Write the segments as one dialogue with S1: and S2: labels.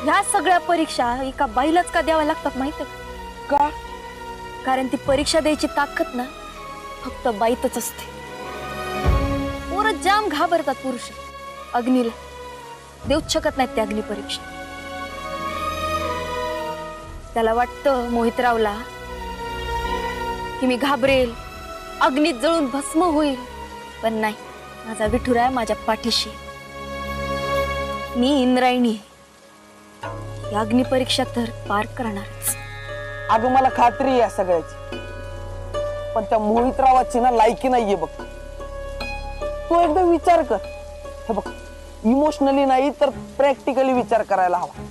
S1: ह्या सगळ्या परीक्षा एका बाईलाच का द्याव्या लागतात माहिती
S2: का?
S1: कारण ती परीक्षा द्यायची ताकद ना फक्त बाईतच असते. पोरं जाम घाबरतात पुरुष अग्नीला, देऊच शकत नाहीत त्या अग्नी परीक्षा. त्याला वाटतं मोहितरावला की मी घाबरेल, अग्नीत जळून भस्म होईल, पण नाही, माझा विठुराय माझ्या पाठीशी. मी इंद्रायणी ही अग्नि परीक्षा तर पार करणारच.
S2: अगं मला खात्री आहे या सगळ्याची, पण त्या मोहितरावाची ना लायकी नाहीये बघ. तू एकदा विचार कर. हे बघ, इमोशनली नाही तर प्रॅक्टिकली विचार करायला हवा.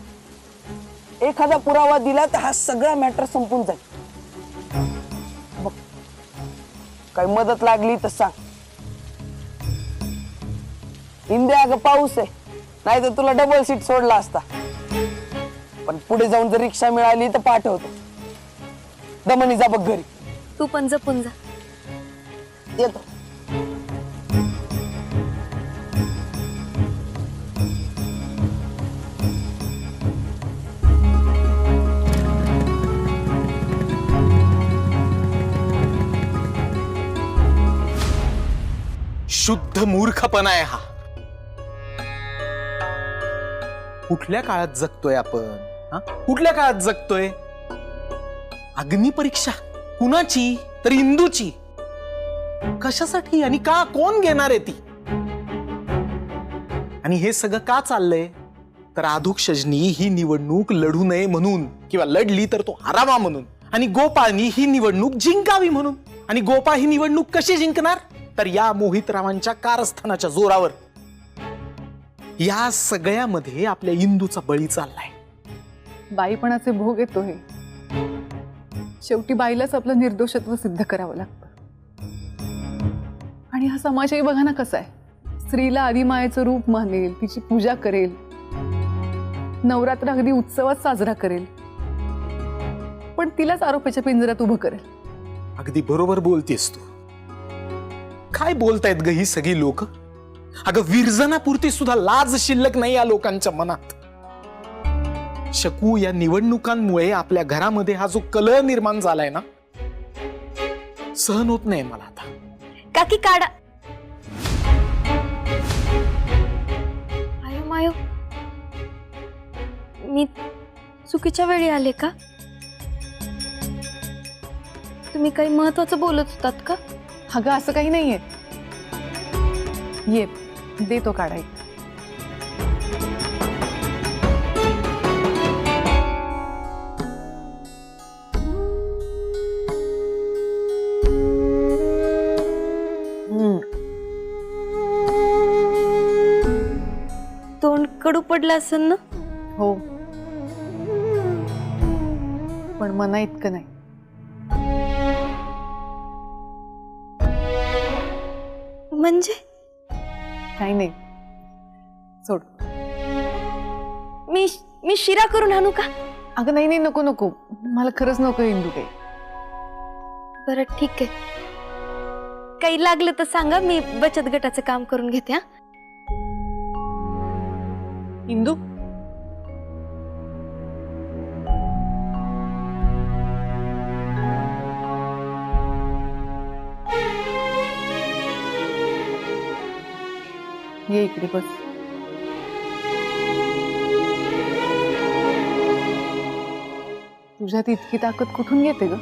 S2: एखादा पुरावा दिला तर हा सगळा मॅटर संपून जाईल. बघ, काही मदत लागली तर सांग. इंडिया अगं पाऊस आहे, नाही तर तुला डबल सीट सोडला असता. पण पुढे जाऊन जर रिक्षा मिळाली तर पाठवतो. दमनी जा बघ घरी.
S1: तू पण जपून जा.
S2: येतो.
S3: शुद्ध मूर्खपणा आहे हा. कुठल्या काळात जगतोय आपण? कुठल्या काळात जगतोय? अग्निपरीक्षा कुणाची? तर इंदूची. कशासाठी आणि का? कोण घेणार आहे ती? आणि हे सगळं का चाललंय? तर आधुक्षजनी ही निवडणूक लढू नये म्हणून, किंवा लढली तर तो हरावा म्हणून, आणि गोपाळनी ही निवडणूक जिंकावी म्हणून. आणि गोपाळ ही निवडणूक कशी जिंकणार? तर या मोहितरावांच्या कारस्थानाच्या जोरावर. या सगळ्यामध्ये आपल्या इंदूचा बळी चाललाय.
S4: बाईपणाचे भोग येतो हे. शेवटी बाईलाच आपलं निर्दोषत्व सिद्ध करावं लागतं. आणि हा समाजही बघा ना कसा आहे. स्त्रीला आदिमायेचं रूप मानेल, तिची पूजा करेल, नवरात्र अगदी उत्सवात साजरा करेल, पण तिलाच आरोपाच्या पिंजऱ्यात उभं करेल.
S3: अगदी बरोबर बोलतेस तू. काय बोलतायत ग ही सगळी लोक? अगं विरजनापुरती सुद्धा लाज शिल्लक नाही या लोकांच्या मनात. शकू, या निवडणुकांमुळे आपल्या घरामध्ये हा जो कलह निर्माण झालाय ना, सहन होत नाही मला आता.
S1: काकी काढा. आयो मायो, मी चुकीच्या वेळी आले का? तुम्ही काही महत्वाचं बोलत होतात का?
S4: अगं असं काही नाहीये. ये देतो काढाय.
S1: तोंड कडू पडलं असेल ना?
S4: हो, पण मना इतकं नाही.
S1: म्हणजे
S4: काही नाही, सोड.
S1: मी शिरा करून आणू का?
S4: अगं नाही नाही, नको नको, मला खरंच नको इंदू काही.
S1: बरं ठीक आहे, काही लागलं तर सांगा, मी बचत गटाचं काम करून घेते. हा
S4: इंदू, ये इकडे बस. तुझ्यात इतकी ताकद कुठून येते ग?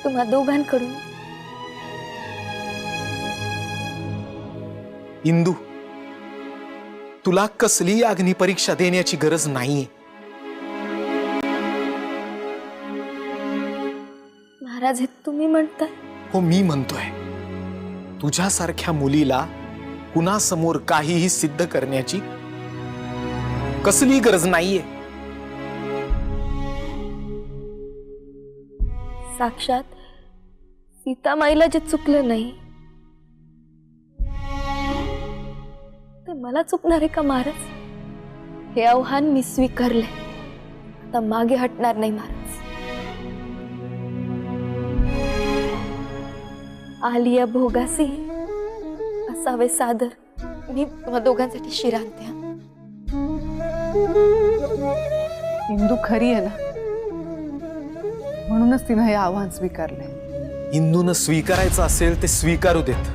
S1: तुम्हा दोघांकडून.
S3: इंदू, तुला कसली अग्निपरीक्षा देण्याची गरज नाहीये.
S1: महाराज, हे तुम्ही म्हणताय?
S3: हो, मी म्हणतोय. तुझ्यासारख्या मुलीला कुणासमोर काहीही सिद्ध करण्याची कसली गरज नाहीये.
S1: साक्षात सीतामाईला जे चुकलं नाही ते मला चुकणार आहे का महाराज? हे आव्हान मी स्वीकारले, आता मागे हटणार नाही महाराज. आलिया भोगासी असावे सादर मी तुम्हा दोघांसाठी शिरा आणते हा.
S4: इंदू खरी आहे ना, म्हणूनच तिनं हे आव्हान स्वीकारलंय.
S3: इंदूनं स्वीकारायचं असेल ते स्वीकारू देत,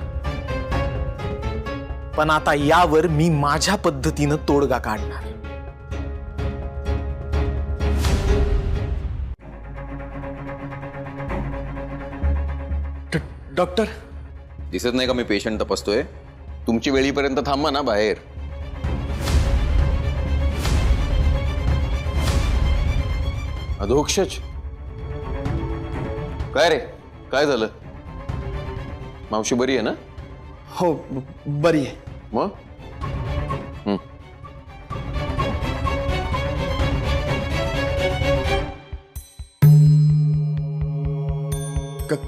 S3: पण आता यावर मी माझ्या पद्धतीनं तोडगा काढणार.
S2: डॉक्टर,
S5: दिसत नाही का मी पेशंट तपासतोय? तुमची वेळीपर्यंत थांबा ना बाहेर. अधोक्षज, काय रे, काय झालं? मावशी बरी आहे ना?
S2: हो बरी आहे.
S5: मग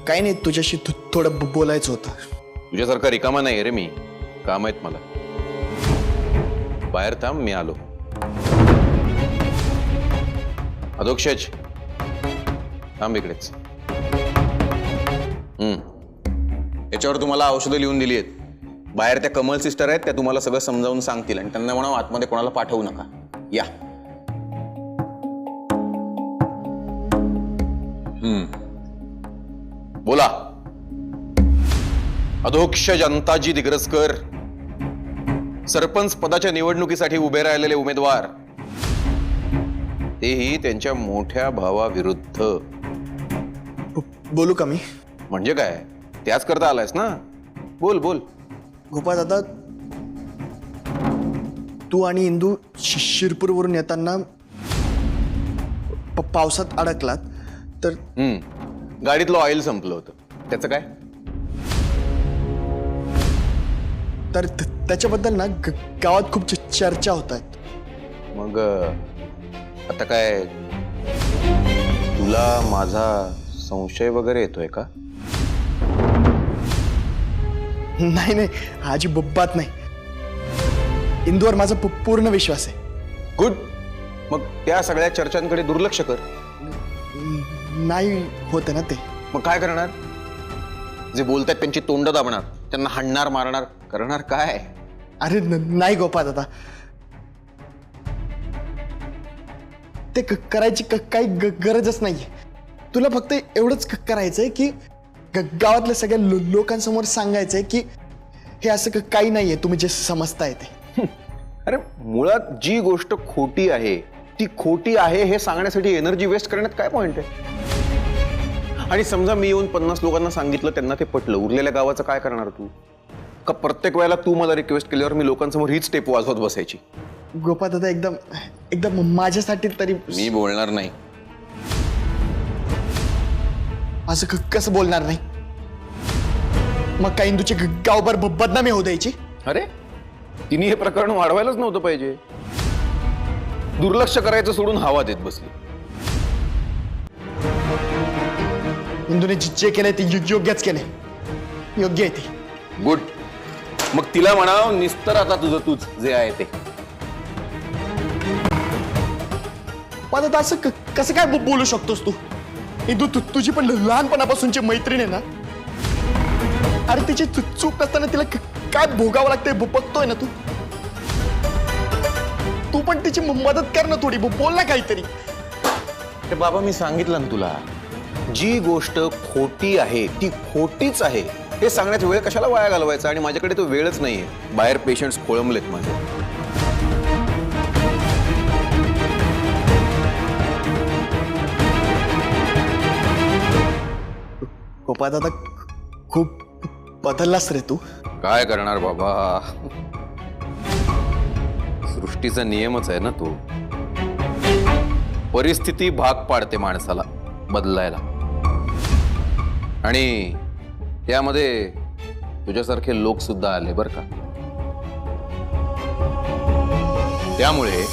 S2: काही नाही, तुझ्याशी थोडं बोलायचं होतं.
S5: तुझ्यासारखा रिकामा नाही रे मी, काम आहेत मला. बाहेर थांब, मी आलो. अधोक्षज, थांब इकडेच. याच्यावर तुम्हाला औषधं लिहून दिली आहेत. बाहेर त्या कमल सिस्टर आहेत, त्या तुम्हाला सगळं समजावून सांगतील आणि त्यांना म्हणा आतमध्ये कोणाला पाठवू नका. या. बोला. अधोक्षज अंताजी दिग्रसकर, सरपंच पदाच्या निवडणुकीसाठी उभे राहिलेले उमेदवार, तेही त्यांच्या मोठ्या भावाविरुद्ध.
S2: बोलू का मी?
S5: म्हणजे काय, त्याच करता आलायस ना? बोल बोल.
S2: गोपाळ दादा, तू आणि इंदू शिरपूरवरून येताना पावसात अडकलात तर
S5: गाडीतलं ऑइल संपलं होतं, त्याचं काय?
S2: तर त्याच्याबद्दल ना गावात खूप चर्चा होत आहेत.
S5: मग आता काय, तुला माझा संशय वगैरे येतोय का?
S2: नाही नाही, हाजी बात नाही. इंदूवर माझा पूर्ण विश्वास आहे.
S5: गुड. मग त्या सगळ्या चर्चांकडे दुर्लक्ष कर.
S2: नाही होते ना ते.
S5: मग काय करणार? जे बोलतात त्यांची तोंड दाबणार, त्यांना हाणणार, मारणार, करणार काय?
S2: अरे नाही गोपाळ दादा, ते करायची काही गरजच नाहीये. तुला फक्त एवढंच करायचंय की गावातल्या सगळ्या लोकांसमोर सांगायचंय की हे असं काही नाहीये तुम्ही जे समजताय ते.
S5: अरे मुळात जी गोष्ट खोटी आहे ती खोटी आहे हे सांगण्यासाठी एनर्जी वेस्ट करण्यात काय पॉइंट आहे? आणि समजा मी येऊन 50 लोकांना सांगितलं, त्यांना ते पटलं, उरलेल्या गावाचं काय करणार तू? का प्रत्येक वेळेला तू मला रिक्वेस्ट केल्यावर मी लोकांसमोर हीच टेप वाजवत बसायची?
S2: गोपाळ दादा, एकदम एकदम माझ्यासाठी तरी.
S5: मी बोलणार नाही.
S2: असं कसं बोलणार नाही? मग काय इंदूची गावभर बदनामी होऊ द्यायची?
S5: अरे तिने हे प्रकरण वाढवायलाच नव्हतं पाहिजे. दुर्लक्ष करायचं सोडून हवा देत बसली.
S2: इंदूने जे केलंय ते योग्यच केलंय. योग्य आहे ते.
S5: गुड. मग तिला म्हणाव, निस्तर आता तुझं तूच जे आहे ते.
S2: पण आता असं कसं काय बोलू शकतोस तू? इंदू तुझी पण लहानपणापासूनची मैत्रीण आहे ना. अरे तिची चूक असताना तिला काय भोगावं लागतंय बघतोय ना तू. तू पण तिची मदत कर ना थोडी, बोल ना काहीतरी.
S5: ते बाबा, मी सांगितलं ना तुला, जी गोष्ट खोटी आहे ती खोटीच आहे हे सांगण्याचा वेळ कशाला वाया घालवायचा? आणि माझ्याकडे तो वेळच नाहीये. बाहेर पेशंट्स खोळंबलेत माझे.
S2: गोपाळ दादा, खूप बदललास रे तू.
S5: काय करणार बाबा, सृष्टीचा नियमच आहे ना तो. परिस्थिती भाग पाडते माणसाला बदलायला. आणि त्यामध्ये तुझ्यासारखे लोक सुद्धा आले बर का. त्यामुळे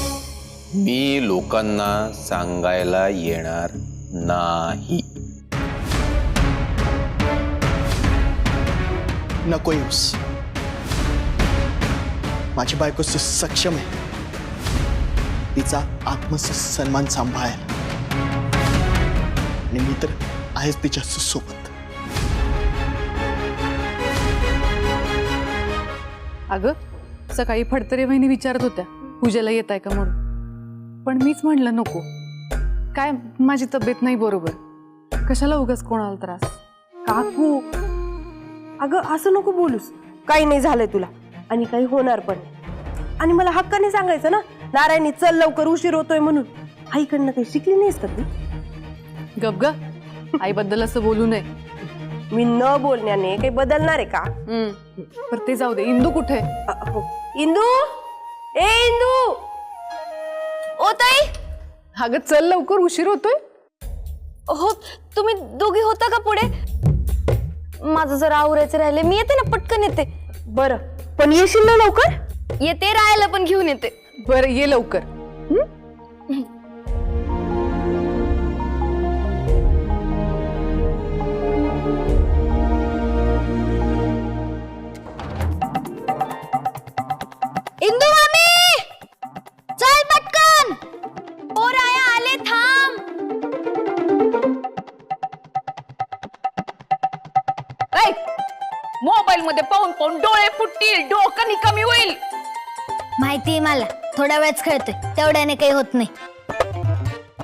S5: मी लोकांना सांगायला येणार नाही.
S2: नको येऊस. माझी बायको सक्षम आहे. तिचा आत्मसन्मान सांभाळायला. आणि मी तर आहेच तिच्या सोबत.
S4: अगं, सकाळी फडतरे वहिनी विचारत होत्या पूजेला येत आहे का म्हणून, पण मीच म्हटलं नको, काय माझी तब्येत नाही बरोबर, कशाला उगाच कोणाला त्रास.
S6: काकू अगं असं नको बोलूस, काही नाही झालंय तुला आणि काही होणार पण नाही. आणि मला हक्काने सांगायचं ना, नारायणी चल लवकर उशीर होतोय म्हणून. आईकडनं काही शिकली नाहीस का तू?
S4: गप ग, आईबद्दल असं बोलू नये.
S6: मी न बोलण्याने काही बदलणार आहे का?
S4: पर ते जाऊ दे, इंदू कुठे?
S6: हो. इंदू, ए इंदू,
S1: ओ ताई.
S4: अगं चल लवकर, उशीर होतोय.
S1: हो, तुम्ही दोघी होता का पुढे? माझं जरा आवरायचं राहिले, मी येते ना, पटकन येते.
S6: बरं पण येशील ना लवकर?
S1: येते, राहायला पण घेऊन येते.
S4: बरं ये लवकर.
S1: इंदू मामी, चल पटकन, पोराया आले, थांब.
S7: मोबाईल मध्ये पाहून पाहून डोळे फुटतील, डोकं कमी होईल.
S8: माहितीये मला, थोडा वेळच खेळतोय, तेवढ्याने काही होत नाही.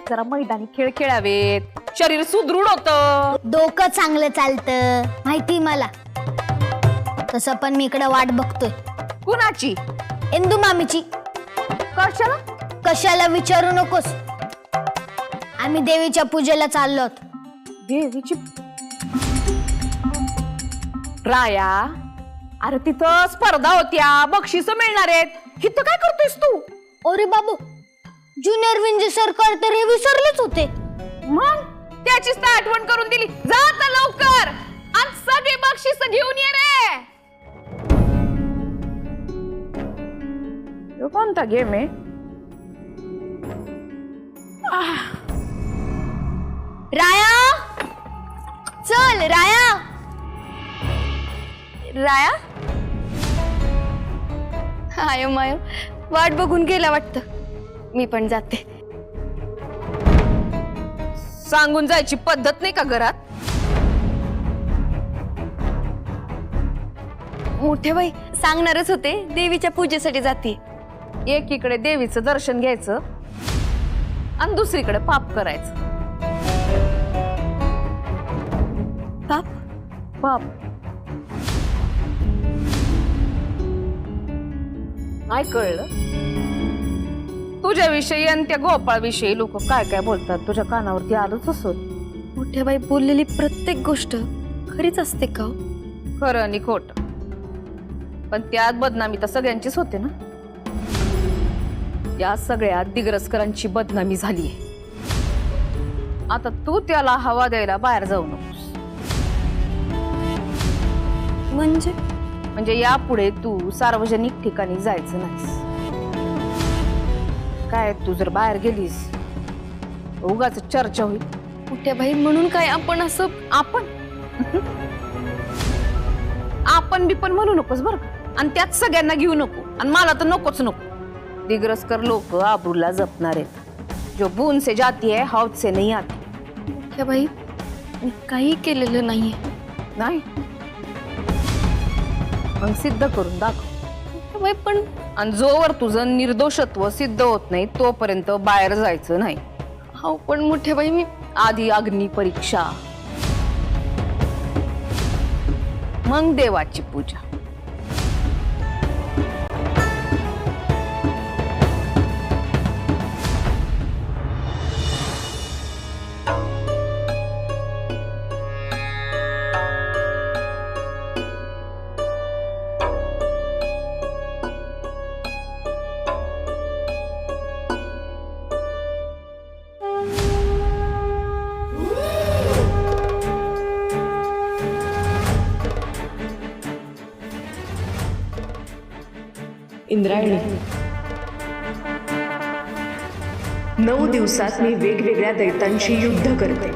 S7: जरा मैदानी खेळ खेळावेत, शरीर सुदृढ होतं.
S8: डोकं चांगलं चालतं, माहितीये मला. तसं पण मी इकडे वाट बघतोय.
S7: कुणाची?
S8: इंदू मामीची.
S7: कशाला?
S8: कशाला विचारू नकोस. आम्ही देवीच्या पूजेला चाललो आहोत.
S7: देवीची राया, अरे तिथं स्पर्धा होत्या, बक्षीस मिळणार आहेत, इथं काय करतोयस तू?
S8: अरे बाबू, ज्युनियर विंजे सरकार तर हे विसरलेच होते.
S7: मग त्याचीच तर आठवण करून दिली. जा आता लवकर आणि सगळी बक्षीस घेऊन ये रे. तो कोणता गेम आहे?
S1: राया, चल राया. राया, आय माय, वाट बघून गेला वाटतं. मी पण जाते.
S7: सांगून जायची पद्धत नाही का घरात?
S1: मोठे बाई सांगणारच होते, देवीच्या पूजेसाठी जाते.
S7: एकीकडे देवीचं दर्शन घ्यायचं आणि दुसरीकडे पाप करायचं.
S1: पाप?
S7: पाप काय कळलं? तुझ्याविषयी आणि त्या गोपाळविषयी लोक काय काय बोलतात, तुझ्या कानावरती आलंच असत.
S1: मोठ्या बाई बोललेली प्रत्येक गोष्ट खरीच असते का?
S7: खरं आणि खोट, पण त्यात बदनामी तर सगळ्यांचीच होते ना. या सगळ्या दिग्रसकरांची बदनामी झालीये. आता तू त्याला हवा द्यायला बाहेर जाऊ नकोस. म्हणजे यापुढे तू सार्वजनिक ठिकाणी जायचं नाहीस. काय तू जर बाहेर गेलीस उगाच चर्चा होईल.
S1: मोठ्या बाई म्हणून काय आपण असं
S7: आपण बी पण म्हणू नकोस बरं का, आणि त्यात सगळ्यांना घेऊ नको, आणि मला तर नकोच नको. दिग्रसकर लोक आबरूला जपणार आहेत. जो बून से जाती है हौद से नहीं आती.
S1: मोठ्या बाई मी काही केलेलं नाहीये.
S7: नाही मग सिद्ध करून दाखव.
S1: मोठ्या बाई पण
S7: आणि जोवर तुझं निर्दोषत्व सिद्ध होत नाही तोपर्यंत बाहेर जायचं नाही.
S1: हो पण मोठ्या बाई मी
S7: आधी अग्नी परीक्षा, मग देवाची पूजा.
S9: इंद्रायणी, 9 दिवसात मी वेगवेगळ्या दैत्यांशी युद्ध करते.